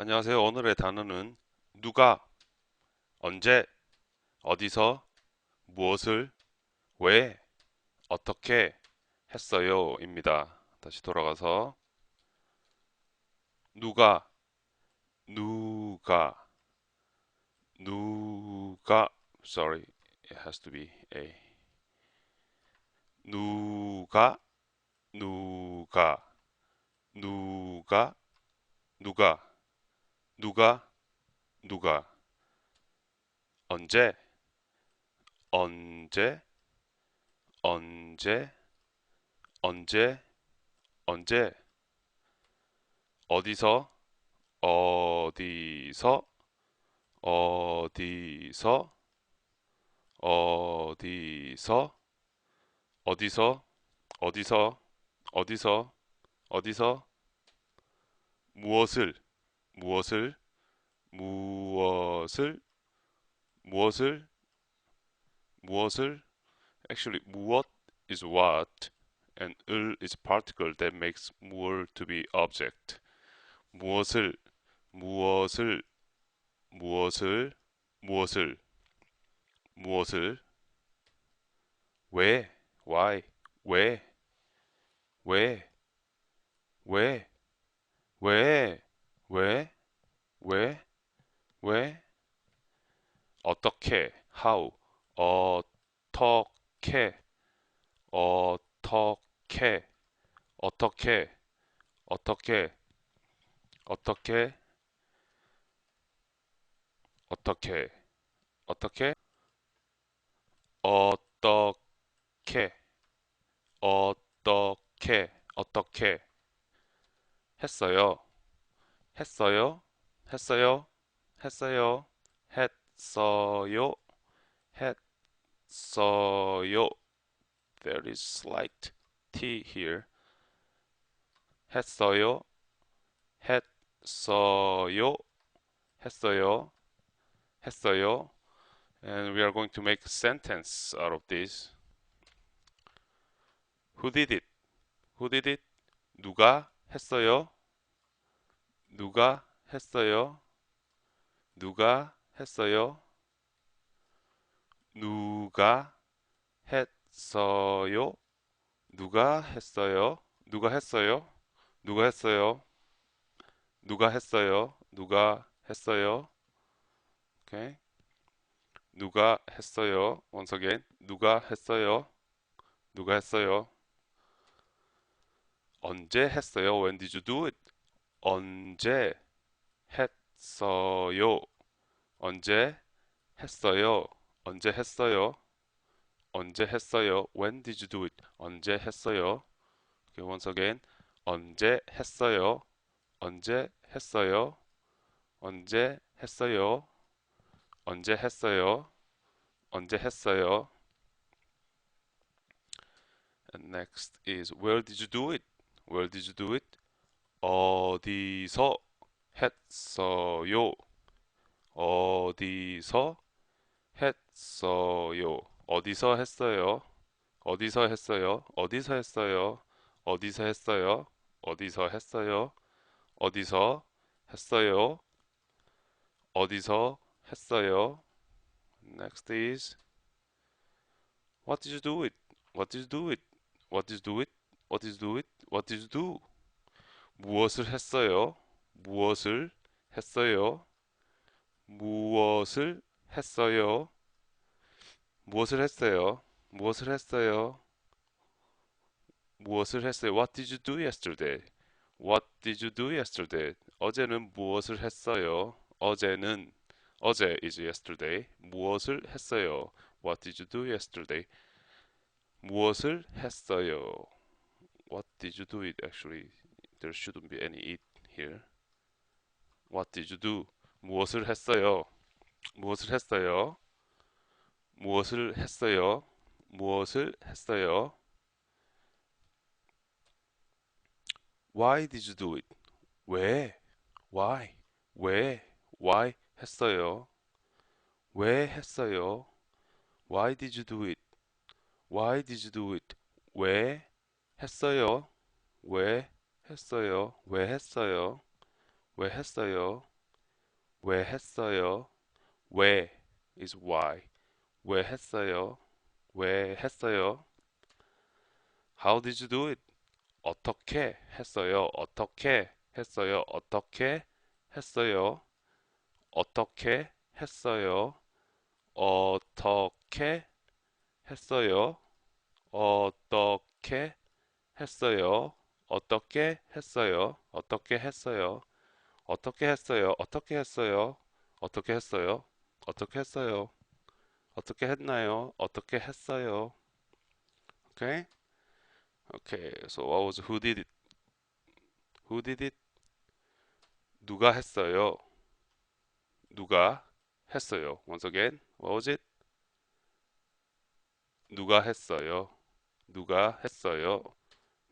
안녕하세요. 오늘의 단어는 누가, 언제, 어디서, 무엇을, 왜, 어떻게 했어요 입니다. 다시 돌아가서 누가, 누가, 누가, sorry, it has to be A. 누가, 누가, 누가, 누가, 누가, 누가, 언제, 언제, 언제, 언제, 언제, 어디서, 어디서, 어디서, 어디서, 어디서, 어디서, 어디서, 어디서, 무엇을, 무엇을, 무엇을, 무엇을, 무엇을, actually, 무엇 is what, and 을 is particle that makes 무얼 to be object. 무엇을, 무엇을, 무엇을, 무엇을, 무엇을, 왜, why, 왜, 왜, 왜, 왜, 왜, 왜, 왜, 어떻게, how, 어떻게, 어떻게, 어떻게, 어떻게, 어떻게, 어떻게, 어떻게, 어떻게, 어떻게, 어떻게 했어요, 했어요, 했어요, 했어요, 했어요, 했어요. There is slight T here. 했어요, 했어요, 했어요, 했어요. And we are going to make a sentence out of this. Who did it? Who did it? 누가 했어요? 누가 했어요? 누가 했어요? 누가 했어요? 누가 했어요? 누가 했어요? 누가 했어요? 누가 했어요? 누가 했어요? Okay. 누가 했어요? Once again. 누가 했어요? 누가 했어요? 언제 했어요? When did you do it? 언제 했어요? 언제 했어요? 언제 했어요? 언제 했어요? When did you do it? 언제 했어요? Okay, once again. 언제 했어요? 언제 했어요? 언제 했어요? 언제 했어요? 언제 했어요? And next is where did you do it? Where did you do it? 어디서 했어요? 어디서 했어요? 어디서 했어요? 어디서 했어요? 어디서 했어요? 어디서 했어요? 어디서 했어요? 어디서 했어요? 어디서 했어요? Next is what did you do it? What did you do it? What did you do it? What did you do it? What did you do? 무엇을 했어요? 무엇을 했어요? 무엇을 했어요? 무엇을 했어요? 무엇을 했어요? 무엇을 했어요? What did you do yesterday? What did you do yesterday? 어제는 무엇을 했어요? 어제는 어제 is yesterday. 무엇을 했어요? What did you do yesterday? 무엇을 했어요? What did you do it actually? There shouldn't be any it here. What did you do? 무엇을 했어요? 무엇을 했어요? 무엇을 했어요? 무엇을 했어요? Why did you do it? 왜? Why? 왜? Why 했어요? 왜 했어요? Why did you do it? Why did you do it? 왜 했어요? 왜 했어요? 왜 했어요? 왜 했어요? 왜 했어요? 왜 is why. 왜 했어요? 왜 했어요? How did you do it? 어떻게 했어요? 어떻게 했어요? 어떻게 했어요? 어떻게 했어요? 어떻게 했어요? 어떻게 했어요? 어떻게 했어요? 어떻게 했어요? 어떻게 했어요? 어떻게 했어요? 어떻게 했어요? 어떻게 했어요? 어떻게 했나요? 어떻게 했어요? Okay? Okay. So what was who did it? Who did it? 누가 했어요? 누가 했어요? Once again. What was it? 누가 했어요? 누가 했어요?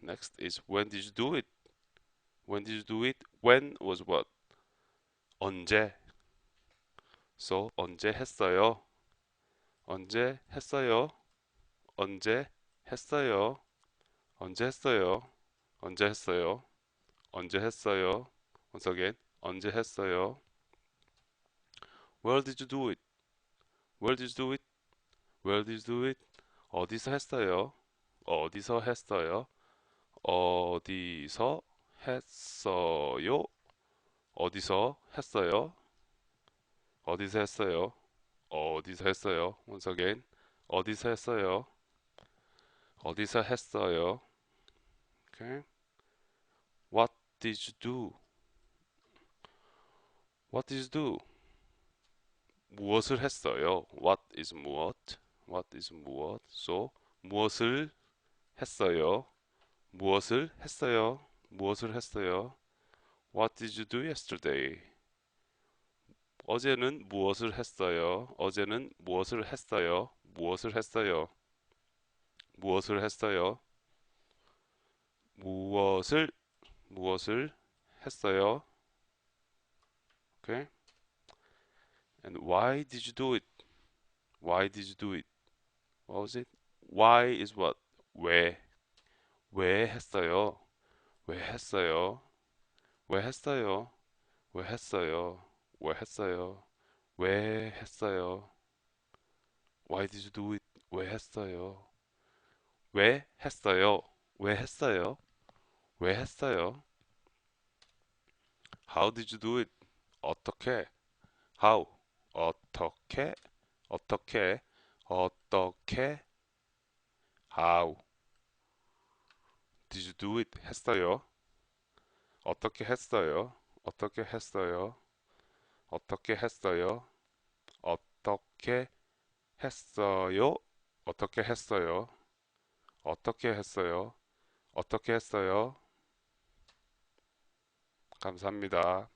Next is when did you do it? When did you do it? When was what? 언제? So 언제 했어요? 언제 했어요? 언제 했어요? 언제 했어요? 언제 했어요? 언제 했어요? Once again. 언제 했어요? Where did you do it? Where did you do it? Where did you do it? 어디서 했어요? 어디서 했어요? 어디서 했어요? 어디서 했어요? 어디서 했어요? 어디서 했어요? Once again. 어디서 했어요? 어디서 했어요? Okay. What did you do? What did you do? 무엇을 했어요? What is 무엇? What is 무엇? So 무엇을 했어요? 무엇을 했어요? 무엇을 했어요? What did you do yesterday? 어제는 무엇을 했어요? 어제는 무엇을 했어요? 무엇을 했어요? 무엇을 했어요? 무엇을 했어요? Okay? And why did you do it? Why did you do it? What was it? Why is what? 왜? 왜 했어요? 왜 했어요? 왜 했어요? 왜 했어요? 왜 했어요? 왜 했어요? Why did you do it? 왜 했어요? 왜 했어요? 왜 했어요? 왜 했어요? How did you do it? 어떻게? How? 어떻게? 어떻게? 어떻게? How did you do it? 했어요? 어떻게 했어요? 어떻게 했어요? 어떻게 했어요? 어떻게 했어요? 어떻게 했어요? 어떻게 했어요? 어떻게 했어요? 감사합니다.